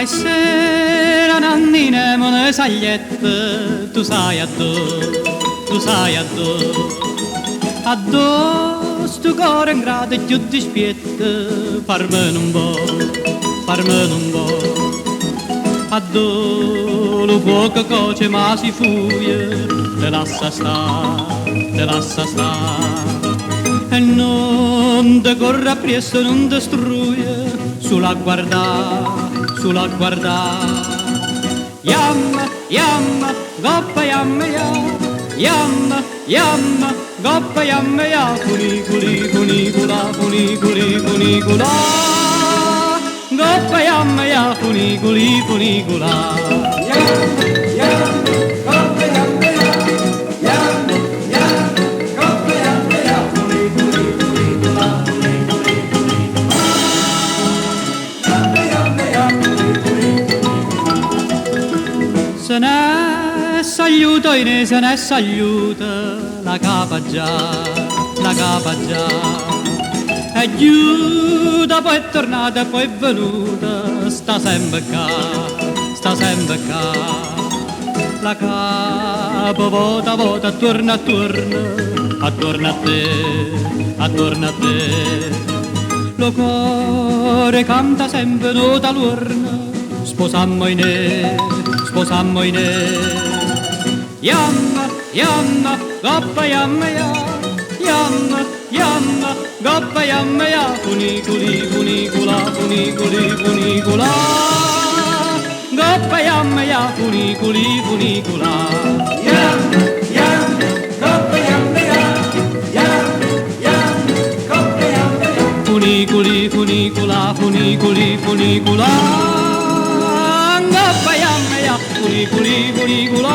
mai sera nannine mone sagliette, tu sai addo sto cuore in grado e più dispiette, farmene un po', addo lo fuoco coce ma si fuie, te lascia sta, e non te corre appresso, non te struie, sulla guarda, yamma, goppa yamma yamma, goppa yamma ya, funicula, goppa yamma ya, funicula. Goppa yamma ya, goppa yamma ya, Se ne s'aiuta e se ne s'aiuta la capa già, e giuda poi è tornata e poi è venuta, sta sempre qua, la capa vota, attorno a te, lo cuore canta sempre nota l'urna, sposammo in yamma, goppa yamma ya, yamma, goppa yamma ya, funicula, goppa yamma ya, funicula. goppa yamma ya, goppa yamma ya, Funicula, goppa yamma ya, funicula.